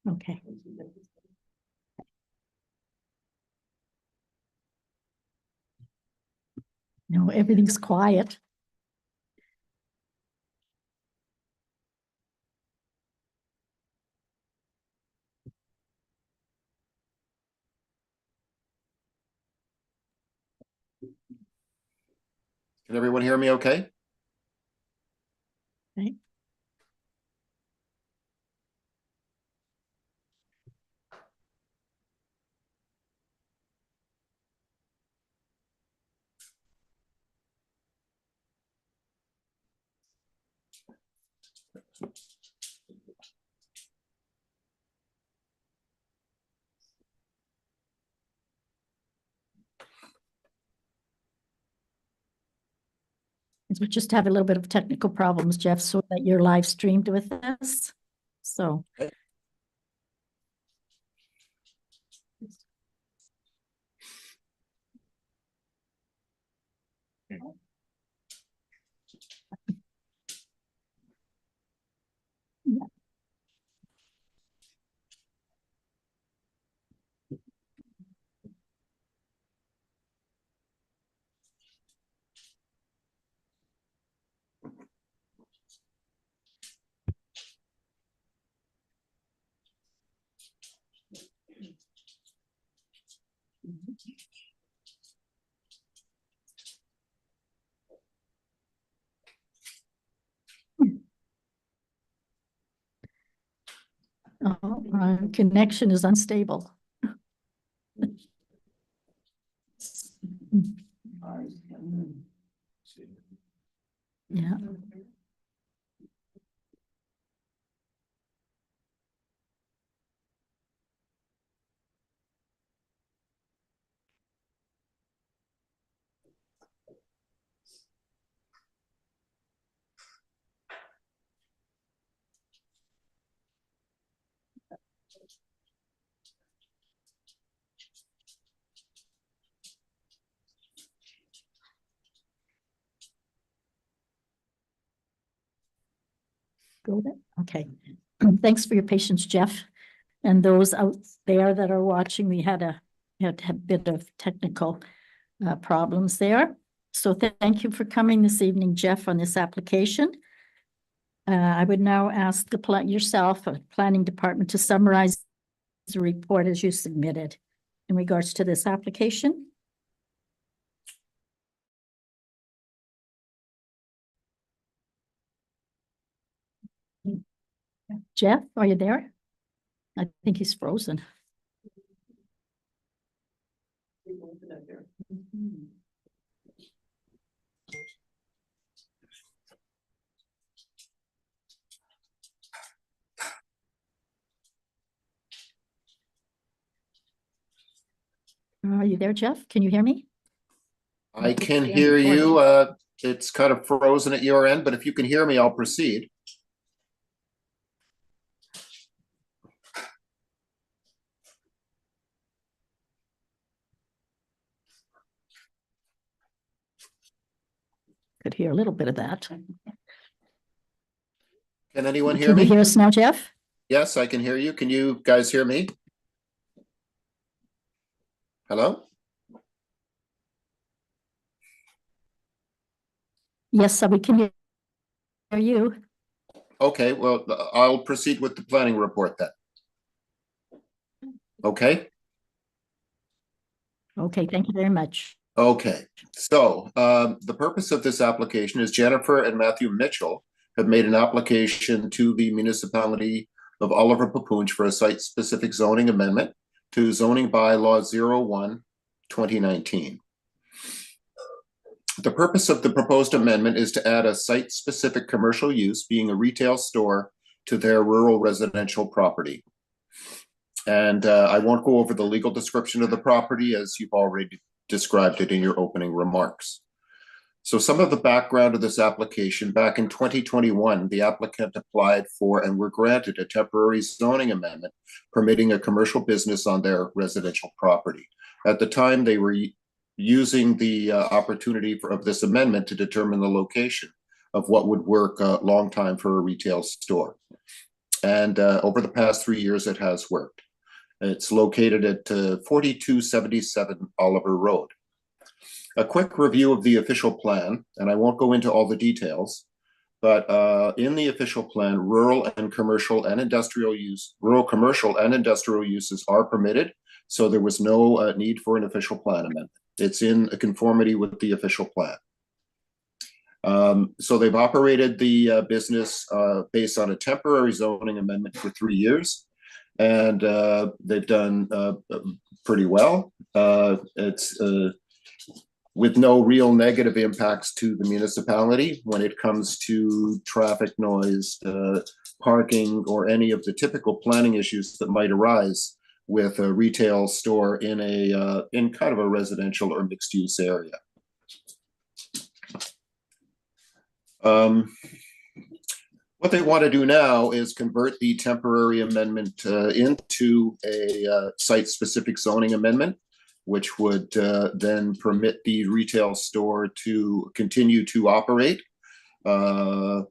Okay. No, everything's quiet. Can everyone hear me okay? Right. We just have a little bit of technical problems, Jeff, so that you're live streamed with us. So. Okay. Yeah. Oh, connection is unstable. Yeah. Go there. Okay. Thanks for your patience, Jeff. And those out there that are watching, we had a bit of technical problems there. So thank you for coming this evening, Jeff, on this application. I would now ask yourself, planning department, to summarize the report as you submitted in regards to this application. Jeff, are you there? I think he's frozen. Are you there, Jeff? Can you hear me? I can hear you. It's kind of frozen at your end, but if you can hear me, I'll proceed. Could hear a little bit of that. Can anyone hear Can me? you hear us now, Jeff? Yes, I can hear you. Can you guys hear me? Hello? Yes, we can hear you. Okay, well, I'll proceed with the planning report then. Okay? Okay, thank you very much. Okay, so the purpose of this application is Jennifer and Matthew Mitchell have made an application to the municipality of Oliver Papoonch for a site-specific zoning amendment to zoning bylaw 01/2019. The purpose of the proposed amendment is to add a site-specific commercial use, being a retail store, to their rural residential property. And I won't go over the legal description of the property, as you've already described it in your opening remarks. So some of the background of this application: back in 2021, the applicant applied for and were granted a temporary zoning amendment permitting a commercial business on their residential property. At the time, they were using the opportunity of this amendment to determine the location of what would work a long time for a retail store. And over the past 3 years, it has worked. It's located at 4277 Oliver Road. A quick review of the official plan, and I won't go into all the details, but in the official plan, rural commercial and industrial uses are permitted, so there was no need for an official plan amendment. It's in conformity with the official plan. So they've operated the business based on a temporary zoning amendment for 3 years, and they've done pretty well. It's with no real negative impacts to the municipality when it comes to traffic noise, parking, or any of the typical planning issues that might arise with a retail store in kind of a residential or mixed use area. What they want to do now is convert the temporary amendment into a site-specific zoning amendment, which would then permit the retail store to continue to operate. And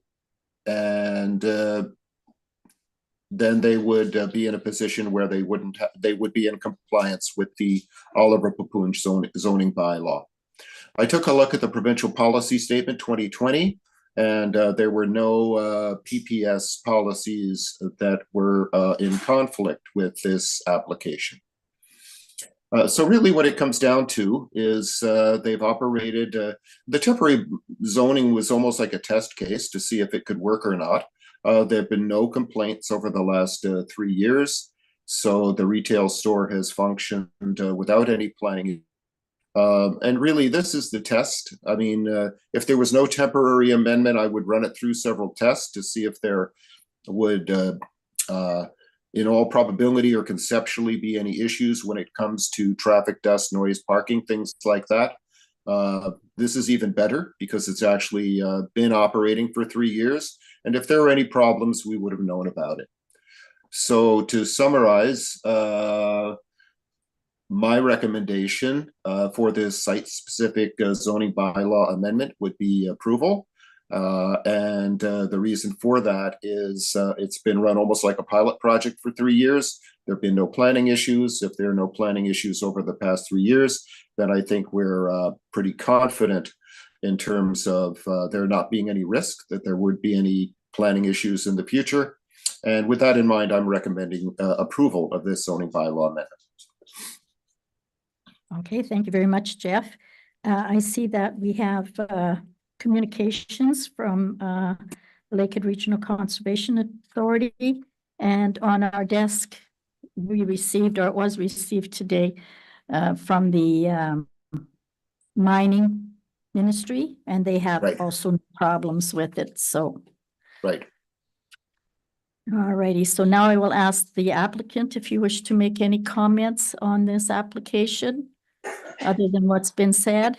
then they would be in a position where they would be in compliance with the Oliver Papoonj zoning bylaw. I took a look at the provincial policy statement 2020, and there were no PPS policies that were in conflict with this application. So really what it comes down to is they've operated, the temporary zoning was almost like a test case to see if it could work or not. There have been no complaints over the last 3 years. So the retail store has functioned without any planning. And really this is the test. I mean, if there was no temporary amendment, I would run it through several tests to see if there would, in all probability or conceptually, be any issues when it comes to traffic, dust, noise, parking, things like that. This is even better because it's actually been operating for 3 years. And if there are any problems, we would have known about it. So to summarize, my recommendation for this site-specific zoning bylaw amendment would be approval. And the reason for that is it's been run almost like a pilot project for 3 years. There have been no planning issues. If there are no planning issues over the past 3 years, then I think we're pretty confident in terms of there not being any risk that there would be any planning issues in the future. And with that in mind, I'm recommending approval of this zoning bylaw amendment. Okay, thank you very much, Jeff. I see that we have communications from Lakehead Regional Conservation Authority, and on our desk we received, or it was received today, from the mining ministry, and they have also problems with it. So all righty, so now I will ask the applicant if you wish to make any comments on this application other than what's been said.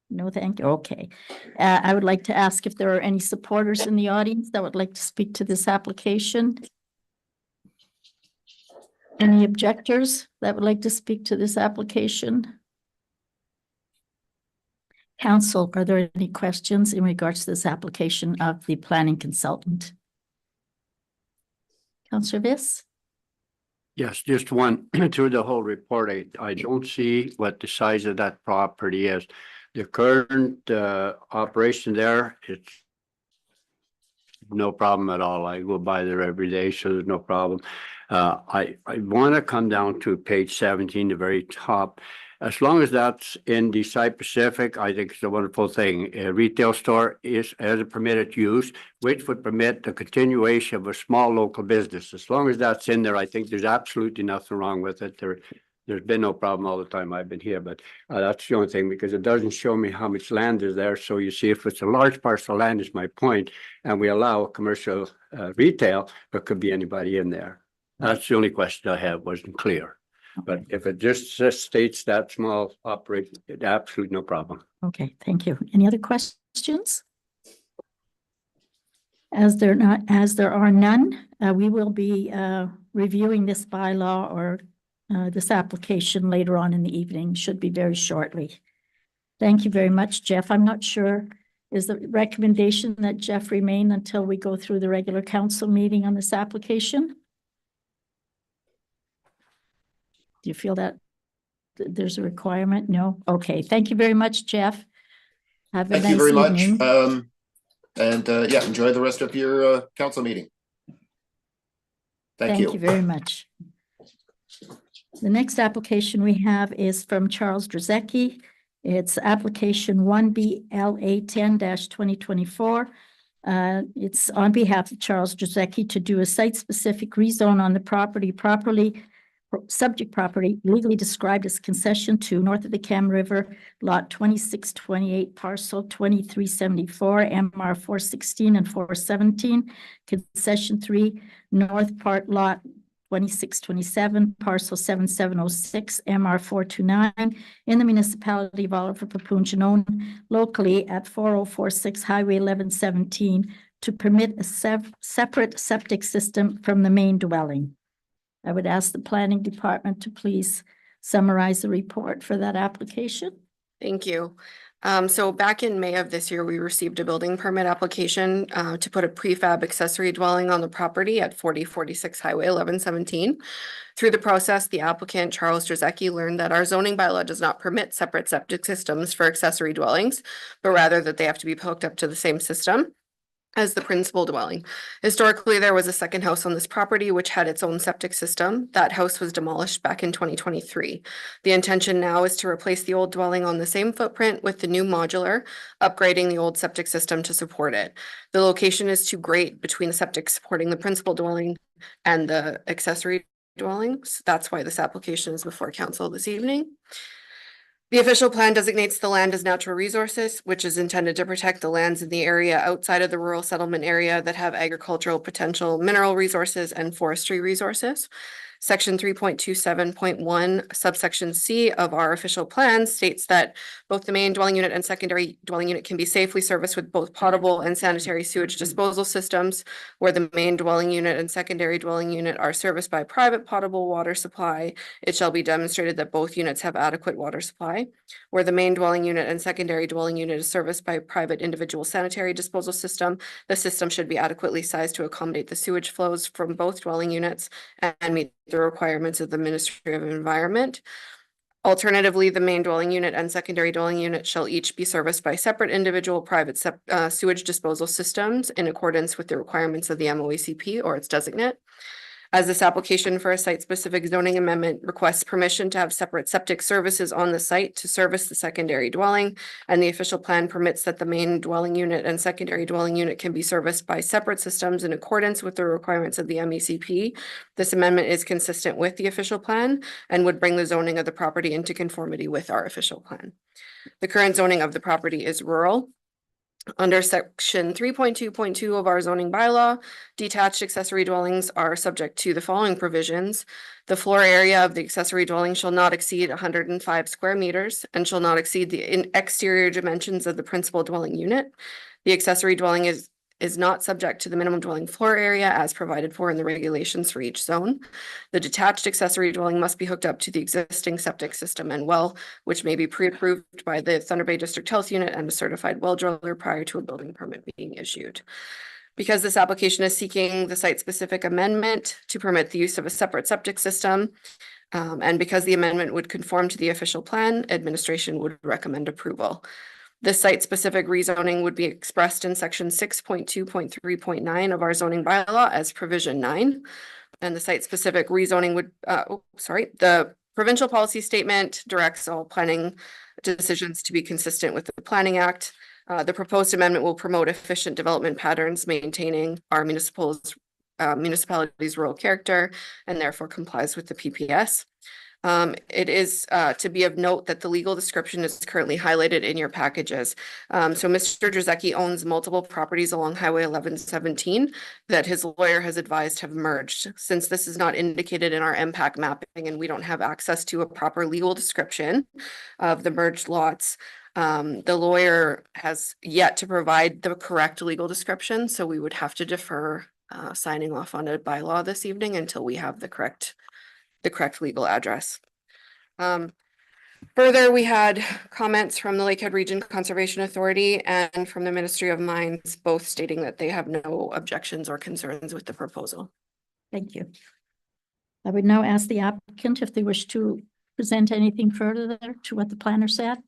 No, thank you. Okay. I would like to ask if there are any supporters in the audience that would like to speak to this application. Any objectors that would like to speak to this application? Council, are there any questions in regards to this application of the planning consultant? Councillor Viss? Yes, just one. Through the whole report, I don't see what the size of that property is. The current operation there, it's no problem at all. I go by there every day, so there's no problem. I want to come down to page 17, the very top. As long as that's in the site Pacific, I think it's a wonderful thing. A retail store is as a permitted use, which would permit the continuation of a small local business. As long as that's in there, I think there's absolutely nothing wrong with it. There's been no problem all the time I've been here, but that's the only thing, because it doesn't show me how much land is there. So you see, if it's a large parcel of land is my point, and we allow commercial retail, there could be anybody in there. That's the only question I have, wasn't clear. But if it just states that small operation, absolutely no problem. Okay, thank you. Any other questions? As there are none, we will be reviewing this bylaw or this application later on in the evening. Should be very shortly. Thank you very much, Jeff. I'm not sure Is the recommendation that Jeff remain until we go through the regular council meeting on this application? Do you feel that there's a requirement? No? Okay, thank you very much, Jeff. Have a Thank you nice very much. evening. Yeah, enjoy the rest of your council meeting. Thank you. Very much. The next application we have is from Charles Drzecki. It's application 1BLA 10-2024. It's on behalf of Charles Drzecki to do a site-specific rezone on the subject property legally described as concession 2 north of the Cam River, lot 2628, parcel 2374, MR 416 and 417, concession 3 north part lot 2627, parcel 7706, MR 429, in the municipality of Oliver Papoonjanon, locally at 4046 Highway 1117, to permit a separate septic system from the main dwelling. I would ask the planning department to please summarize the report for that application. Thank you. So back in May of this year, we received a building permit application to put a prefab accessory dwelling on the property at 4046 Highway 1117. Through the process, the applicant, Charles Drzecki, learned that our zoning bylaw does not permit separate septic systems for accessory dwellings, but rather that they have to be hooked up to the same system as the principal dwelling. Historically, there was a second house on this property which had its own septic system. That house was demolished back in 2023. The intention now is to replace the old dwelling on the same footprint with the new modular, upgrading the old septic system to support it. The location is too great between the septic supporting the principal dwelling and the accessory dwellings. That's why this application is before council this evening. The official plan designates the land as natural resources, which is intended to protect the lands in the area outside of the rural settlement area that have agricultural potential, mineral resources, and forestry resources. Section 3.27.1 subsection C of our official plan states that both the main dwelling unit and secondary dwelling unit can be safely serviced with both potable and sanitary sewage disposal systems, where the main dwelling unit and secondary dwelling unit are serviced by private potable water supply. It shall be demonstrated that both units have adequate water supply. Where the main dwelling unit and secondary dwelling unit is serviced by private individual sanitary disposal system, the system should be adequately sized to accommodate the sewage flows from both dwelling units and meet the requirements of the Ministry of Environment. Alternatively, the main dwelling unit and secondary dwelling unit shall each be serviced by separate individual private sewage disposal systems in accordance with the requirements of the MOACP or its designate. As this application for a site-specific zoning amendment requests permission to have separate septic services on the site to service the secondary dwelling, and the official plan permits that the main dwelling unit and secondary dwelling unit can be serviced by separate systems in accordance with the requirements of the MECP. This amendment is consistent with the official plan and would bring the zoning of the property into conformity with our official plan. The current zoning of the property is rural. Under section 3.2.2 of our zoning bylaw, detached accessory dwellings are subject to the following provisions. The floor area of the accessory dwelling shall not exceed 105 square meters and shall not exceed the exterior dimensions of the principal dwelling unit. The accessory dwelling is not subject to the minimum dwelling floor area as provided for in the regulations for each zone. The detached accessory dwelling must be hooked up to the existing septic system and well, which may be pre-approved by the Thunder Bay District Health Unit and a certified well driller prior to a building permit being issued. Because this application is seeking the site-specific amendment to permit the use of a separate septic system, and because the amendment would conform to the official plan, administration would recommend approval. The site-specific rezoning would be expressed in section 6.2.3.9 of our zoning bylaw as provision 9. And the site-specific rezoning would, the provincial policy statement directs all planning decisions to be consistent with the Planning Act. The proposed amendment will promote efficient development patterns, maintaining our municipality's rural character, and therefore complies with the PPS. It is to be of note that the legal description is currently highlighted in your packages. So Mr. Drzecki owns multiple properties along Highway 1117 that his lawyer has advised have merged. Since this is not indicated in our MPAC mapping and we don't have access to a proper legal description of the merged lots, the lawyer has yet to provide the correct legal description, so we would have to defer signing off on a bylaw this evening until we have the correct legal address. Further, we had comments from the Lakehead Region Conservation Authority and from the Ministry of Mines, both stating that they have no objections or concerns with the proposal. Thank you. I would now ask the applicant if they wish to present anything further there to what the planner said.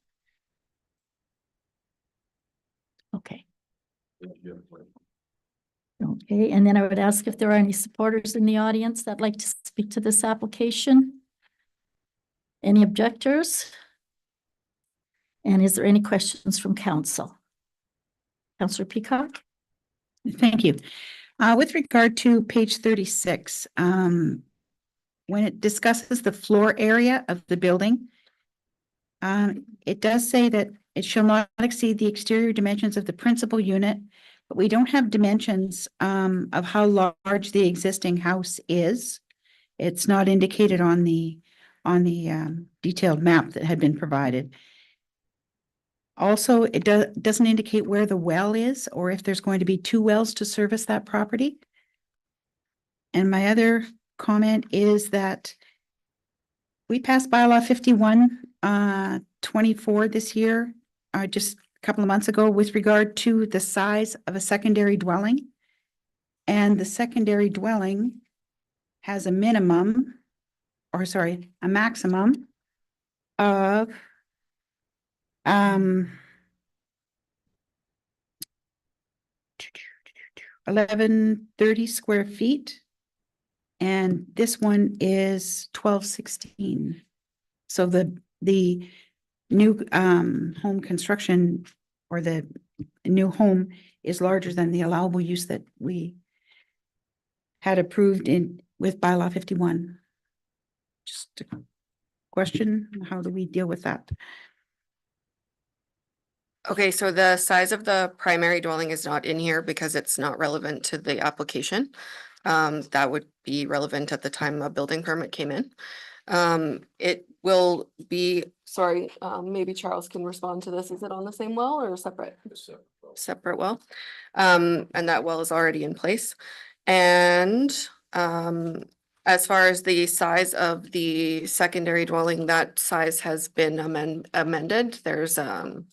Okay. Okay, and then I would ask if there are any supporters in the audience that'd like to speak to this application. Any objectors? And is there any questions from council? Councillor Peacock? Thank you. With regard to page 36, when it discusses the floor area of the building, it does say that it shall not exceed the exterior dimensions of the principal unit, but we don't have dimensions of how large the existing house is. It's not indicated on the detailed map that had been provided. Also, it doesn't indicate where the well is or if there's going to be 2 wells to service that property. And my other comment is that we passed bylaw 51-24 this year, just a couple of months ago, with regard to the size of a secondary dwelling. And the secondary dwelling has a maximum of 1130 square feet. And this one is 1216. So the new home construction or the new home is larger than the allowable use that we had approved with bylaw 51. Just a question, how do we deal with that? Okay, so the size of the primary dwelling is not in here because it's not relevant to the application. That would be relevant at the time a building permit came in. It will be, sorry, maybe Charles can respond to this. Is it on the same well or separate? Separate well. And that well is already in place. And as far as the size of the secondary dwelling, that size has been amended. There's a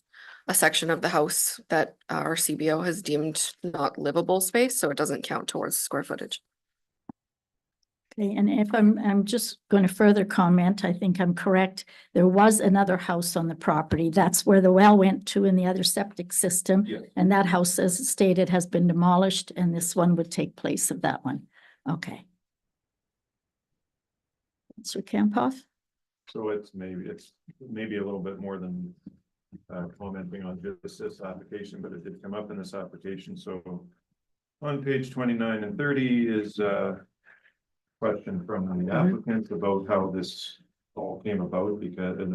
section of the house that our CBO has deemed not livable space, so it doesn't count towards square footage. Okay, and if I'm just going to further comment, I think I'm correct. There was another house on the property. That's where the well went to in the other septic system. Yes. And that house, as stated, has been demolished and this one would take place of that one. Okay. Councillor Campoff? So it's maybe a little bit more than commenting on just this application, but it did come up in this application. So on page 29 and 30 is question from the applicant about how this all came about, because and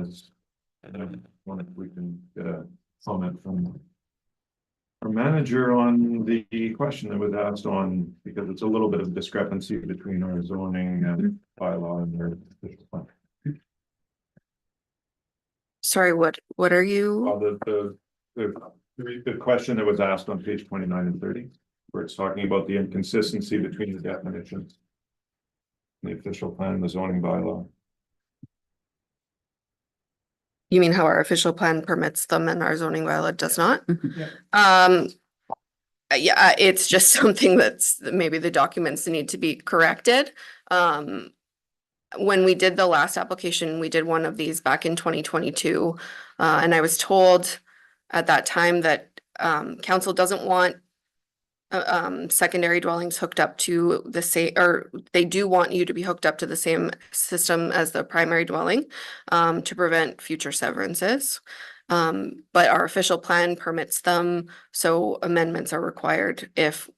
I wonder if we can get a comment from our manager on the question that was asked on, because it's a little bit of discrepancy between our zoning and bylaw and their official plan. Sorry, what are you? Well, the question that was asked on page 29 and 30, where it's talking about the inconsistency between the definitions, the official plan and the zoning bylaw. You mean how our official plan permits them and our zoning bylaw does not? Yeah. Yeah, it's just something that's maybe the documents need to be corrected. When we did the last application, we did one of these back in 2022. And I was told at that time that council doesn't want secondary dwellings hooked up to the same, or they do want you to be hooked up to the same system as the primary dwelling to prevent future severances. But our official plan permits them, so amendments are required as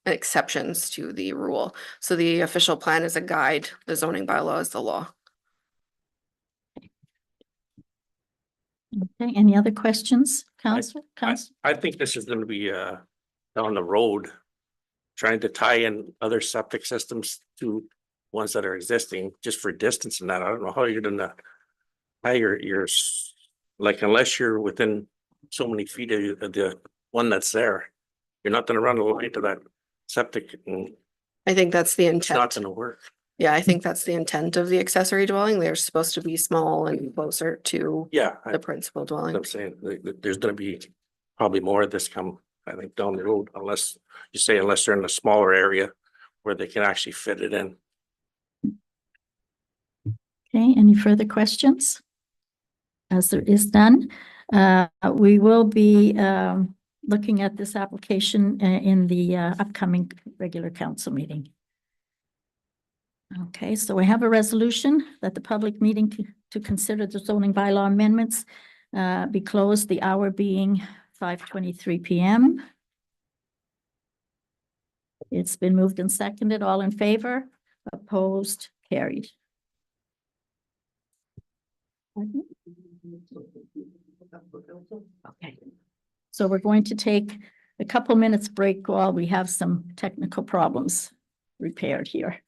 exceptions to the rule. So the official plan is a guide, the zoning bylaw is the law. Okay, any other questions, Councillor? I think this is gonna be down the road, trying to tie in other septic systems to ones that are existing, just for distance and that. I don't know how you're gonna, how you're like, unless you're within so many feet of the one that's there, you're not gonna run a line to that septic, and I think that's the it's not intent. gonna work. Yeah, I think that's the intent of the accessory dwelling. They're supposed to be small and closer to Yeah, the principal dwelling. I'm saying, there's gonna be probably more of this come, I think, down the road, unless they're in a smaller area where they can actually fit it in. Okay, any further questions? As there is none, we will be looking at this application in the upcoming regular council meeting. Okay, so we have a resolution that the public meeting to consider the zoning bylaw amendments be closed, the hour being 5:23 p.m. It's been moved and seconded. All in favor? Opposed? Carried. Okay. So we're going to take a couple minutes break while we have some technical problems repaired here.